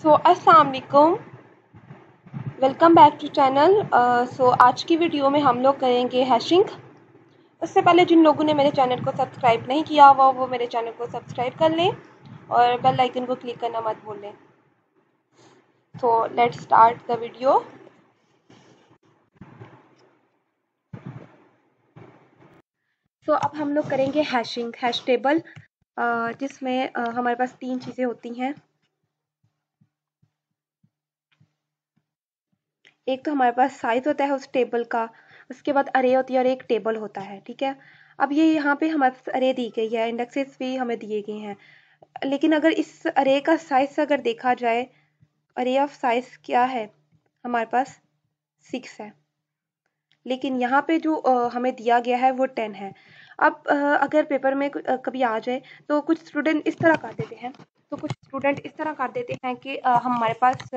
अस्सलाम वालेकुम, welcome back to channel. आज की वीडियो में हम लोग करेंगे हैशिंग। उससे पहले जिन लोगों ने मेरे चैनल को सब्सक्राइब नहीं किया हुआ वो मेरे चैनल को सब्सक्राइब कर लें और बेल आइकन को क्लिक करना मत भूलें। Let's start the video. अब हम लोग करेंगे हैशिंग, हैश टेबल, जिसमें हमारे पास 3 चीज़ें होती हैं। एक तो हमारे पास साइज होता है उस टेबल का, उसके बाद अरे होती है और एक टेबल होता है। ठीक है, अब ये यहाँ पे हमारे पास अरे दी गई है, इंडेक्सेस भी हमें दिए गए हैं, लेकिन अगर इस अरे का साइज अगर देखा जाए, अरे ऑफ साइज क्या है हमारे पास 6 है, लेकिन यहाँ पे जो हमें दिया गया है वो 10 है। अब अगर पेपर में कभी आ जाए तो कुछ स्टूडेंट इस तरह कर देते हैं, कि हमारे पास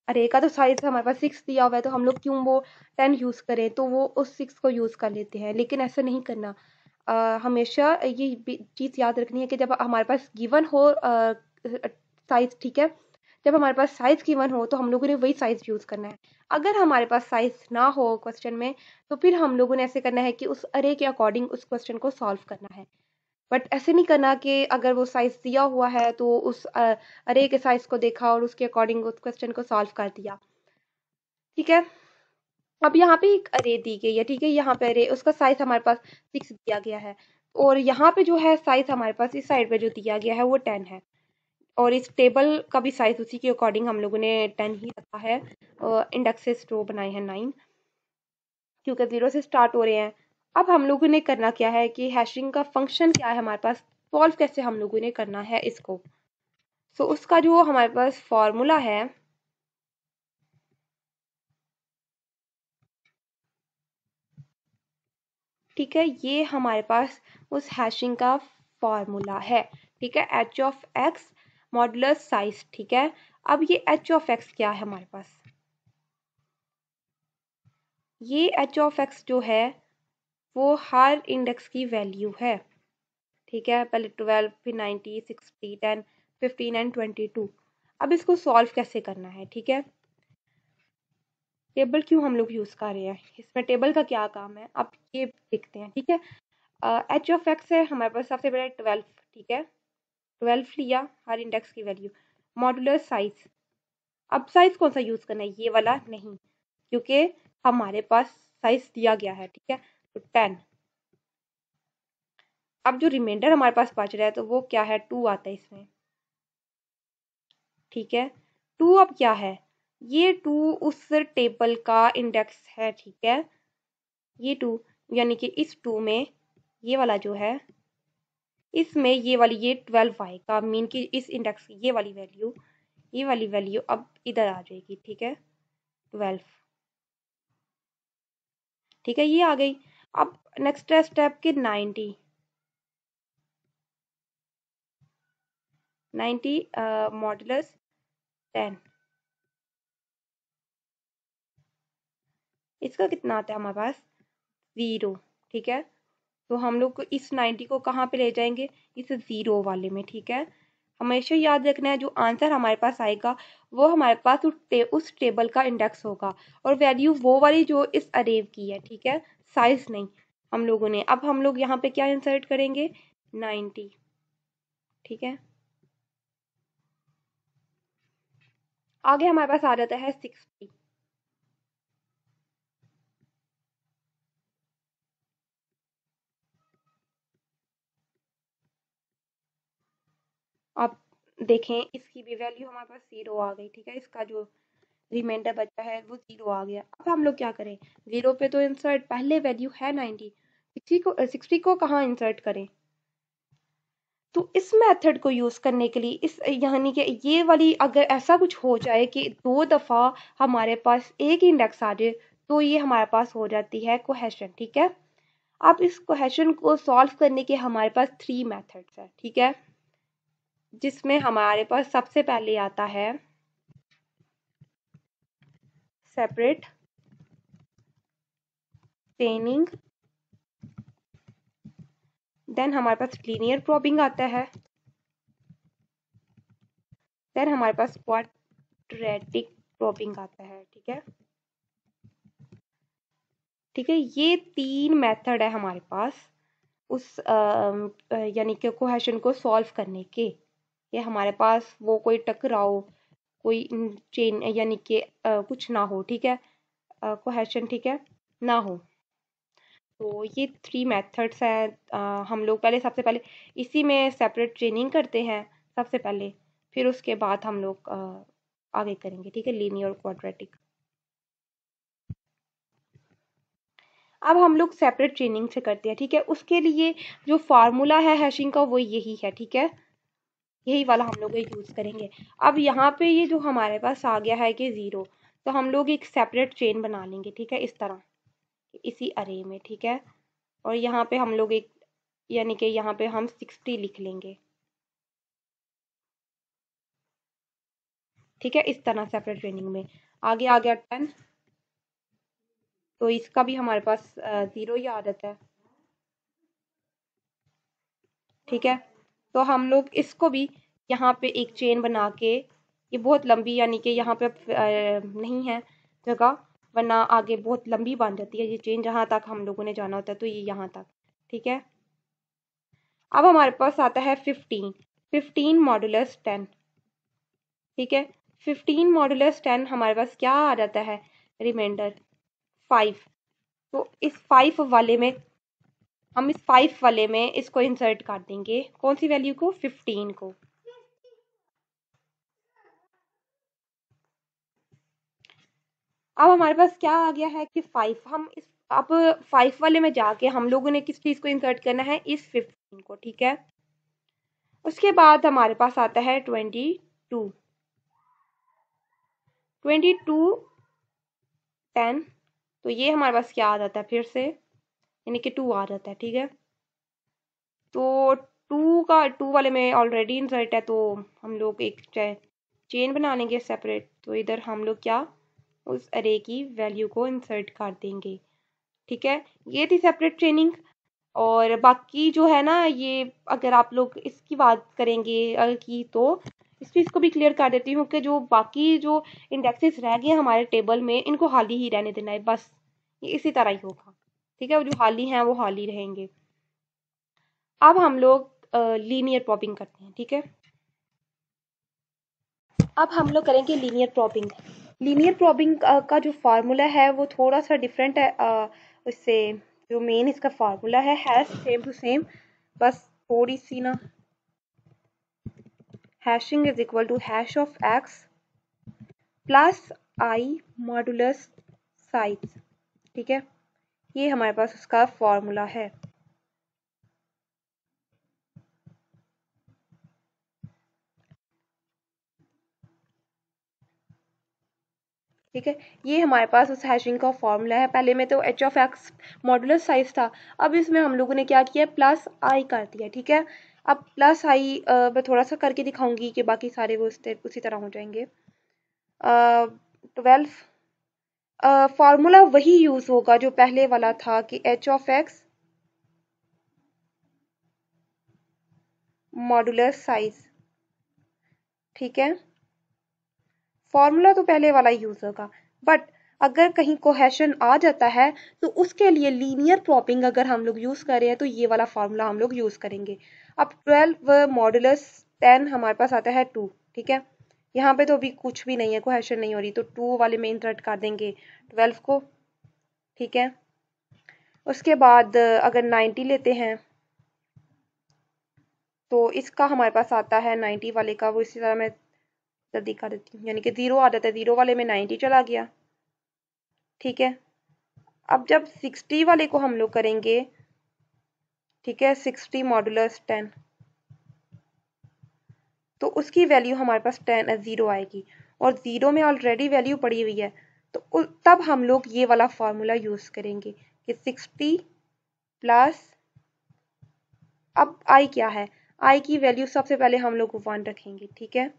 अरे का तो साइज हमारे पास 6 दिया हुआ है, तो हम लोग क्यों वो 10 यूज़ करें, तो वो उस 6 को यूज़ कर लेते हैं। लेकिन ऐसा नहीं करना। हमेशा ये चीज़ याद रखनी है कि जब हमारे पास गिवन हो साइज, ठीक है, जब हमारे पास साइज गिवन हो तो हम लोगों ने वही साइज यूज़ करना है। अगर हमारे पास साइज ना हो क्वेश्चन में, तो फिर हम लोगों ने ऐसे करना है कि उस अरे के अकॉर्डिंग उस क्वेश्चन को सॉल्व करना है। बट ऐसे नहीं करना कि अगर वो साइज दिया हुआ है तो उस अरे के साइज को देखा और उसके अकॉर्डिंग उस क्वेश्चन को सॉल्व कर दिया। ठीक है, अब यहाँ पे एक अरे दी गई है, ठीक है, यहाँ पे अरे उसका साइज हमारे पास 6 दिया गया है, और यहाँ पे जो है साइज हमारे पास इस साइड पे जो दिया गया है वो 10 है, और इस टेबल का भी साइज उसी के अकॉर्डिंग हम लोगों ने 10 ही रखा है। इंडेक्सेस जो बनाए हैं 9, क्योंकि 0 से स्टार्ट हो रहे हैं। अब हम लोगों ने करना क्या है कि हैशिंग का फंक्शन क्या है हमारे पास, सॉल्व कैसे हम लोगों ने करना है इसको। उसका जो हमारे पास फॉर्मूला है, ठीक है, ये हमारे पास उस हैशिंग का फॉर्मूला है। ठीक है, H of x modulus size. ठीक है, अब ये एच ऑफ एक्स क्या है हमारे पास, ये एच ऑफ एक्स जो है वो हर इंडेक्स की वैल्यू है। ठीक है, पहले 12, फिर 90, 60, 10, 15 एंड 22। अब इसको सॉल्व कैसे करना है। ठीक है, टेबल क्यों हम लोग यूज़ कर रहे हैं, इसमें टेबल का क्या काम है, अब ये देखते हैं। ठीक है, एच ऑफ एक्स है हमारे पास सबसे पहले 12। ठीक है, 12 लिया हर इंडेक्स की वैल्यू, मॉडुलर साइज। अब साइज कौन सा यूज़ करना है, ये वाला नहीं, क्योंकि हमारे पास साइज दिया गया है। ठीक है, तो 10। अब जो रिमाइंडर हमारे पास बच रहा है तो वो क्या है, 2 आता है इसमें। ठीक है, 2 अब क्या है, ये 2 उस टेबल का इंडेक्स है। ठीक है, ये 2 यानी कि इस 2 में ये वाला जो है, इसमें ये वाली ये 12 आएगा, मीन कि इस इंडेक्स की ये वाली वैल्यू अब इधर आ जाएगी। ठीक है, 12। ठीक है, ये आ गई। अब नेक्स्ट स्टेप के 90 मॉडुलस 10, इसका कितना आता है हमारे पास 0। ठीक है, तो हम लोग इस 90 को कहाँ पे ले जाएंगे, इस 0 वाले में। ठीक है, हमेशा याद रखना है जो आंसर हमारे पास आएगा वो हमारे पास उस टेबल का इंडेक्स होगा, और वैल्यू वो वाली जो इस अरे की है। ठीक है, साइज नहीं हम लोगों ने। अब हम लोग यहाँ पे क्या इंसर्ट करेंगे, 90। ठीक है, आगे हमारे पास आ जाता है 60। अब देखें इसकी भी वैल्यू हमारे पास 0 आ गई। ठीक है, इसका जो रिमाइंडर बचा है वो 0 आ गया। अब हम लोग क्या करें, 0 पे तो इंसर्ट पहले वैल्यू है 90, 60 को कहाँ इंसर्ट करें। तो इस मेथड को यूज करने के लिए इस यानी कि ये वाली अगर ऐसा कुछ हो जाए कि 2 दफा हमारे पास एक इंडेक्स आ जाए, तो ये हमारे पास हो जाती है कोहेशन। ठीक है, अब इस कोहेशन को सॉल्व करने के हमारे पास 3 मेथड्स है। ठीक है, जिसमें हमारे पास सबसे पहले आता है सेपरेट चेनिंग, देन हमारे पास लीनियर प्रोबिंग आता है, देन हमारे पास क्वाड्रेटिक प्रॉपिंग आता है। ठीक है, ठीक है, ये 3 मेथड है हमारे पास उस यानी कि कोहेशन को सॉल्व करने के। ये हमारे पास वो कोई टकराव, कोई चेन यानी कि कुछ ना हो। ठीक है, कोहेशन, ठीक है, ना हो। तो ये 3 मेथड्स हैं। हम लोग पहले, सबसे पहले इसी में सेपरेट ट्रेनिंग करते हैं सबसे पहले, फिर उसके बाद हम लोग आगे करेंगे। ठीक है, लीनियर और क्वाड्रेटिक। अब हम लोग सेपरेट ट्रेनिंग से करते हैं। ठीक है, उसके लिए जो फार्मूला है हैशिंग का वो यही है। ठीक है, यही वाला हम लोग यूज करेंगे। अब यहाँ पे ये जो हमारे पास आ गया है कि 0, तो हम लोग एक सेपरेट चेन बना लेंगे। ठीक है, इस तरह, इसी अरे में। ठीक है, और यहाँ पे हम लोग एक, यानी कि यहाँ पे हम 60 लिख लेंगे। ठीक है, इस तरह सेपरेट ट्रेनिंग में आगे आ गया 10, तो इसका भी हमारे पास 0 ही आदत है। ठीक है, तो हम लोग इसको भी यहाँ पे एक चेन बना के, ये बहुत लंबी, यानी कि यहाँ पे नहीं है जगह, वरना आगे बहुत लंबी बन जाती है ये चेन, जहाँ तक हम लोगों ने जाना होता है, तो ये यहाँ तक। ठीक है, अब हमारे पास आता है 15 मॉडुलस 10। ठीक है, 15 मॉडुलस 10 हमारे पास क्या आ जाता है, रिमाइंडर 5। तो इस 5 वाले में, हम इस 5 वाले में इसको इंसर्ट कर देंगे, कौन सी वैल्यू को, 15 को। अब हमारे पास क्या आ गया है कि 5, हम इस, अब 5 वाले में जाके हम लोगों ने किस चीज को इंसर्ट करना है, इस 15 को। ठीक है, उसके बाद हमारे पास आता है 22 10, तो ये हमारे पास क्या आ जाता है फिर से, यानी कि 2 आ जाता है। ठीक है, तो 2 वाले में ऑलरेडी इंसर्ट है, तो हम लोग एक चेन बना लेंगे सेपरेट। तो इधर हम लोग क्या, उस अरे की वैल्यू को इंसर्ट कर देंगे। ठीक है, ये थी सेपरेट ट्रेनिंग। और बाकी जो है ना, ये अगर आप लोग इसकी बात करेंगे की, तो इस चीज़ को भी क्लियर कर देती हूँ कि जो बाकी जो इंडेक्सेस रह गए हमारे टेबल में, इनको खाली ही रहने देना है बस, ये इसी तरह ही होगा। ठीक है, वो जो खाली हैं वो खाली रहेंगे। अब हम लोग लीनियर प्रॉपिंग करते हैं। ठीक है, अब हम लोग करेंगे लीनियर प्रॉपिंग। लीनियर प्रॉपिंग का जो फार्मूला है वो थोड़ा सा डिफरेंट है उससे। जो मेन इसका फार्मूला है सेम टू सेम, बस थोड़ी सी ना, hashing is equal to hash of x plus i modulus size. ठीक है, ये हमारे पास उसका फॉर्मूला है। ठीक है, ये हमारे पास उस हैशिंग का फॉर्मूला है। पहले में तो H of x modulus size था, अब इसमें हम लोगों ने क्या किया, प्लस आई कर दिया। ठीक है, अब प्लस आई मैं थोड़ा सा करके दिखाऊंगी कि बाकी सारे वो उसी तरह हो जाएंगे। 12 फार्मूला वही यूज होगा जो पहले वाला था कि H of x modulus size. ठीक है, फॉर्मूला तो पहले वाला यूज होगा, बट अगर कहीं कोहेशन आ जाता है तो उसके लिए लीनियर प्रॉपिंग अगर हम लोग यूज कर रहे हैं तो ये वाला फार्मूला हम लोग यूज करेंगे। अब 12 मॉडुलस 10 हमारे पास आता है 2। ठीक है, यहाँ पे तो अभी कुछ भी नहीं है, कोहेशन नहीं हो रही, तो 2 वाले में इंसर्ट कर देंगे 12 को। ठीक है, उसके बाद अगर 90 लेते हैं तो इसका हमारे पास आता है 90 वाले का, वो इसी तरह मैं जल्दी कर देती हूँ, यानी कि 0 आ जाता है, 0 वाले में 90 चला गया। ठीक है, अब जब 60 वाले को हम लोग करेंगे, ठीक है, 60 मॉडुलस 10, तो उसकी वैल्यू हमारे पास 0 आएगी, और 0 में ऑलरेडी वैल्यू पड़ी हुई है, तो तब हम लोग ये वाला फॉर्मूला यूज करेंगे कि 60 प्लस, अब आई क्या है, आई की वैल्यू सबसे पहले हम लोग 1 रखेंगे। ठीक है,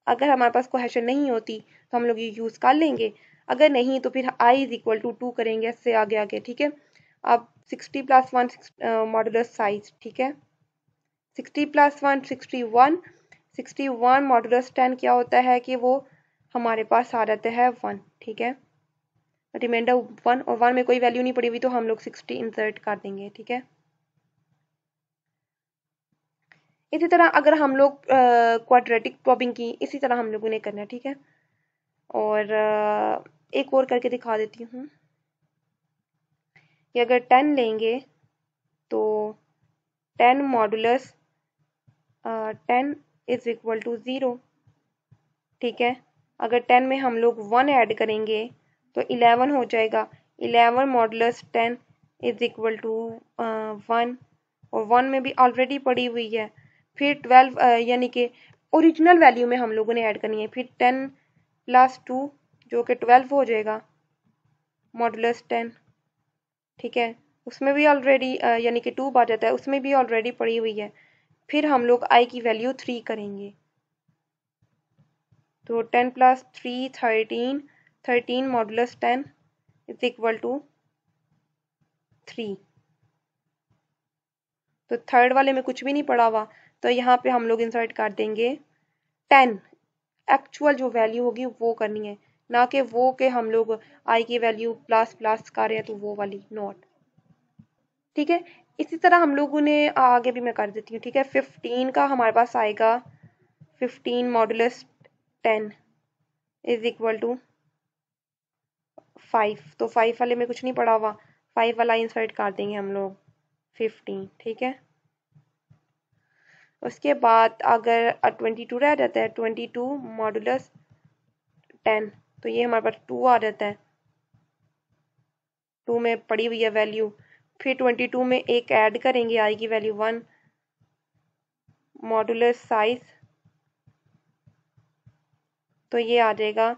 अगर हमारे पास कोहेशन नहीं होती तो हम लोग ये यूज कर लेंगे, अगर नहीं तो फिर आई इज इक्वल टू 2 करेंगे, इससे आगे आगे। ठीक है, अब 60 प्लस 1 मॉडुलस साइज। ठीक है, 60 प्लस 1 61, 61 मॉडुलस 10 क्या होता है कि वो हमारे पास आ जाता है 1, ठीक है। रिमाइंडर 1 और 1 में कोई वैल्यू नहीं पड़ी हुई तो हम लोग 60 इंसर्ट कर देंगे, ठीक है। इसी तरह अगर हम लोग क्वाड्रेटिक प्रॉबिंग की, इसी तरह हम लोगों ने करना है, ठीक है। और एक और करके दिखा देती हूँ कि अगर 10 लेंगे तो 10 मॉडुलस 10 इज इक्वल टू 0, ठीक है। अगर 10 में हम लोग 1 ऐड करेंगे तो 11 हो जाएगा। 11 मॉडुलस 10 इज इक्वल टू 1, और 1 में भी ऑलरेडी पड़ी हुई है। फिर 12 यानी कि ओरिजिनल वैल्यू में हम लोगों ने ऐड करनी है। फिर 10 प्लस 2 जो कि 12 हो जाएगा मॉडुलस 10, ठीक है। उसमें भी ऑलरेडी यानी कि 2 आ जाता है, उसमें भी ऑलरेडी पड़ी हुई है। फिर हम लोग आई की वैल्यू 3 करेंगे तो 10 plus 3 13, 13 modulus 10 is equal to 3। तो थर्ड वाले में कुछ भी नहीं पड़ा हुआ, तो यहाँ पे हम लोग इंसर्ट कर देंगे 10। एक्चुअल जो वैल्यू होगी वो करनी है, ना कि वो के हम लोग आई की वैल्यू प्लस प्लस कर रहे हैं तो वो वाली नॉट, ठीक है। इसी तरह हम लोगों ने आगे भी मैं कर देती हूँ, ठीक है। 15 का हमारे पास आएगा 15 मॉडुलस 10 इज इक्वल टू 5। तो 5 वाले में कुछ नहीं पड़ा हुआ, 5 वाला इंसर्ट कर देंगे हम लोग 15, ठीक है। उसके बाद अगर 22 रह जाता है, 22 मॉडुलस 10, तो ये हमारे पास 2 आ जाता है। 2 में पड़ी हुई है वैल्यू। फिर 22 में एक ऐड करेंगे आई की वैल्यू 1 मॉडुलस साइज, तो ये आ जाएगा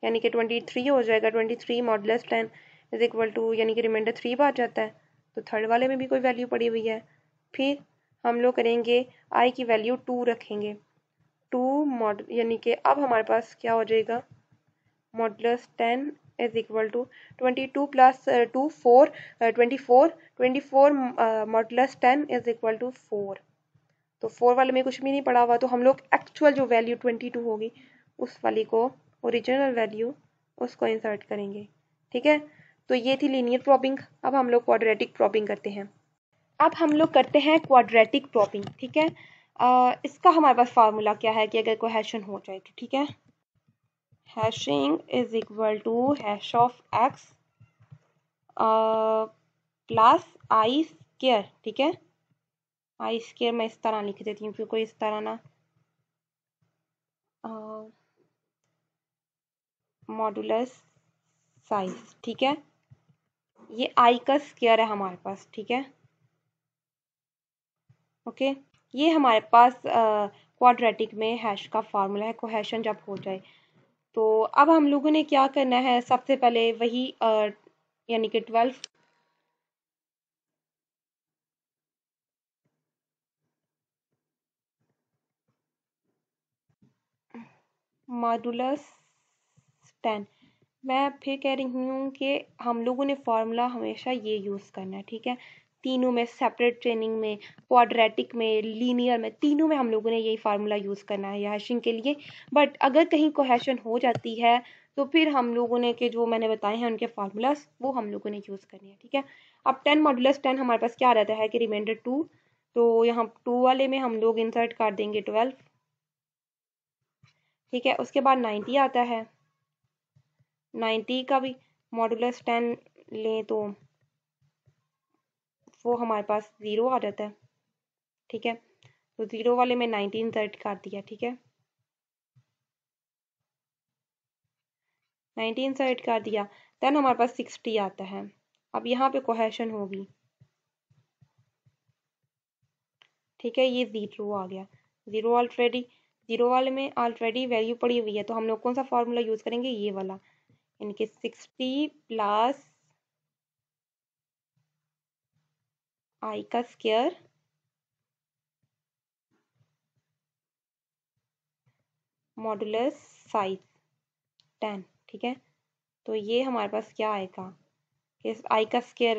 यानी कि 23 हो जाएगा। 23 मॉडुलस 10 इज इक्वल टू यानी कि रिमाइंडर 3 बार जाता है, तो थर्ड वाले में भी कोई वैल्यू पड़ी हुई है। फिर हम लोग करेंगे आई की वैल्यू 2 रखेंगे, 2 मॉड यानी कि अब हमारे पास क्या हो जाएगा modulus 10 is equal to 22 plus 2 4 24 modulus 10 is equal to 4। तो 4 वाले में कुछ भी नहीं पड़ा हुआ, तो हम लोग एक्चुअल जो वैल्यू 22 होगी उस वाली को, ओरिजिनल वैल्यू उसको इंसर्ट करेंगे, ठीक है। तो ये थी लीनियर प्रॉबिंग। अब हम लोग क्वाड्रेटिक प्रॉबिंग करते हैं। अब हम लोग करते हैं क्वाड्रेटिक प्रॉबिंग, ठीक है। इसका हमारे पास फार्मूला क्या है कि अगर कोहेशन हो जाए तो, ठीक है। Hashing is equal to hash of x plus i square, ठीक है। आई स्क्वायर मैं इस तरह लिख देती हूँ क्योंकि कोई इस तरह ना मॉडुलस साइज, ठीक है। ये आई का स्क्वायर है हमारे पास, ठीक है। ओके, ये हमारे पास क्वाड्रेटिक में हैश का फार्मूला है कोहेशन जब हो जाए। तो अब हम लोगों ने क्या करना है, सबसे पहले वही यानी कि 12 मॉडुलस 10। मैं फिर कह रही हूँ कि हम लोगों ने फार्मूला हमेशा ये यूज़ करना है, ठीक है। तीनों में, सेपरेट ट्रेनिंग में, क्वाड्रेटिक में, लीनियर में, तीनों में हम लोगों ने यही फार्मूला यूज़ करना है हैशिंग के लिए। बट अगर कहीं कोहेशन हो जाती है तो फिर हम लोगों ने के जो मैंने बताए हैं उनके फार्मूलाज वो हम लोगों ने यूज़ करने हैं, ठीक है। अब 10 मॉडुलस 10 हमारे पास क्या रहता है कि रिमाइंडर 2, तो यहाँ 2 वाले में हम लोग इंसर्ट कर देंगे 12, ठीक है। उसके बाद 90 आता है, 90 का भी मॉडुलस 10 लें तो वो हमारे पास 0 आ जाता है, ठीक है। तो 0 वाले में 90 इंसर्ट कर दिया, ठीक है। 90 इंसर्ट कर दिया, देन हमारे पास 60 आता है। अब यहाँ पे कोहेशन होगी, ठीक है। ये 0 आ गया, 0 ऑलरेडी, 0 वाले में ऑलरेडी वैल्यू पड़ी हुई है, तो हम लोग कौन सा फार्मूला यूज़ करेंगे, ये वाला, यानी कि 60 प्लस आई का स्क्वायर मॉडुलस साइज 10, ठीक है। तो ये हमारे पास क्या आएगा कि आई का स्क्वायर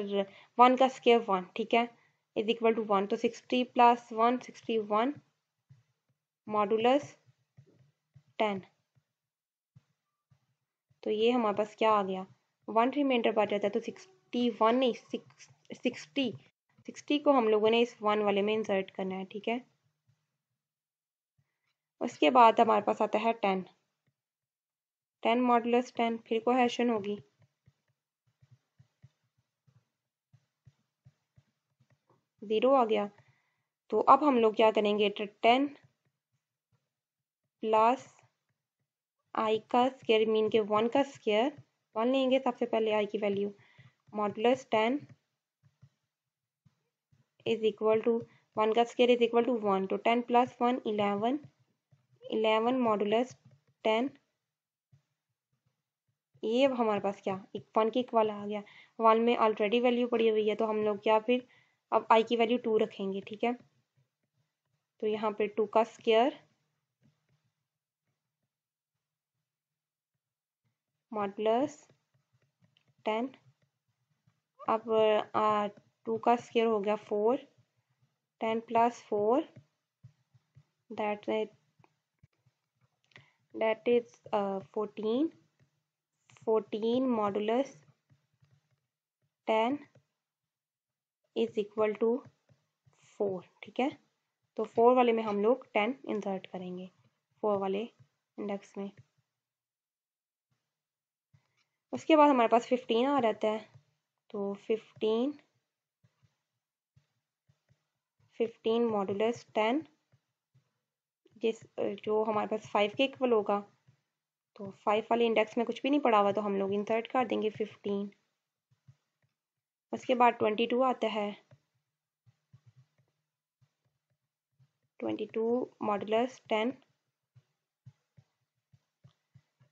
1 का स्क्वायर 1, ठीक है, इज इक्वल टू 1। तो 60 प्लस 1 61 मॉडुलस 10। तो ये हमारे पास क्या आ गया, 1 रिमाइंडर बच जाता है, तो 61 नहीं 60 को हम लोगों ने इस 1 वाले में इंसर्ट करना है, ठीक है। उसके बाद हमारे पास आता है 10 मॉडुलस 10, फिर कोहेशन होगी, 0 आ गया। तो अब हम लोग क्या करेंगे, 10 प्लस आई का स्क्वायर मीन के 1 का स्क्वायर, 1 लेंगे सबसे पहले आई की value, modulus 10 is equal to 1 का स्क्वायर इज इक्वल टू 1, तो 10 प्लस 1 11 मॉडुलस 10। ये अब हमारे पास क्या, एक 1 के इक्वल आ गया, 1 में ऑलरेडी वैल्यू पड़ी हुई है, तो हम लोग क्या फिर अब आई की वैल्यू 2 रखेंगे, ठीक है। तो यहाँ पे 2 का स्क्वायर मॉडुलस 10, अब 2 का स्क्वायर हो गया 4, 10 plus 4 that is 14 modulus 10 is equal to 4, ठीक है। तो 4 वाले में हम लोग 10 इंसर्ट करेंगे, 4 वाले इंडेक्स में। उसके बाद हमारे पास 15 आ जाता है, तो 15 मॉडुलस 10 जो हमारे पास 5 के इक्वल होगा, तो 5 वाले इंडेक्स में कुछ भी नहीं पड़ा हुआ, तो हम लोग इंसर्ट कर देंगे 15। उसके बाद 22 आता है, 22 मॉडुलस 10,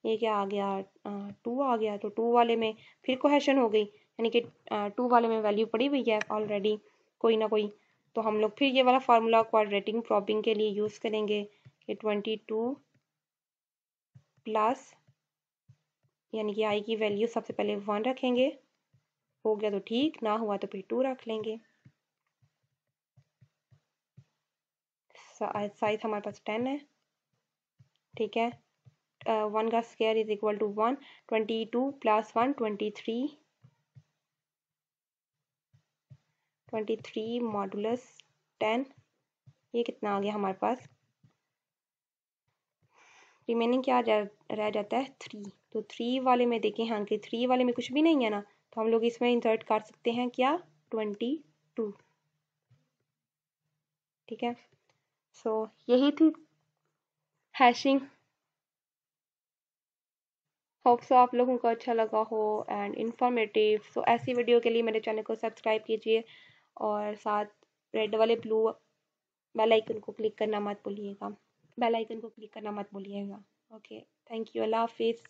ये क्या आ गया, 2 आ गया, तो 2 वाले में फिर कोहेशन हो गई, यानी कि 2 वाले में वैल्यू पड़ी हुई है ऑलरेडी कोई ना कोई, तो हम लोग फिर ये वाला फार्मूला क्वाड्रेटिक प्रॉपिंग के लिए यूज़ करेंगे कि 22 प्लस, यानी कि आई की वैल्यू सबसे पहले 1 रखेंगे, हो गया तो ठीक, ना हुआ तो फिर 2 रख लेंगे। साइज हमारे पास 10 है, ठीक है। 1 का square is equal to 1, 22 plus 1 23 modulus 10, ये कितना आ गया हमारे पास, रिमेनिंग क्या रह जाता है 3, तो 3 वाले में देखें, हाँ कि 3 वाले में कुछ भी नहीं है ना, तो हम लोग इसमें इंसर्ट कर सकते हैं क्या, 22, ठीक है। सो यही थी हैशिंग, होप सो आप लोगों को अच्छा लगा हो एंड इन्फॉर्मेटिव। सो ऐसी वीडियो के लिए मेरे चैनल को सब्सक्राइब कीजिए और साथ रेड वाले ब्लू बेल आइकन को क्लिक करना मत भूलिएगा, ओके, थैंक यू, अल्लाह हाफिज़।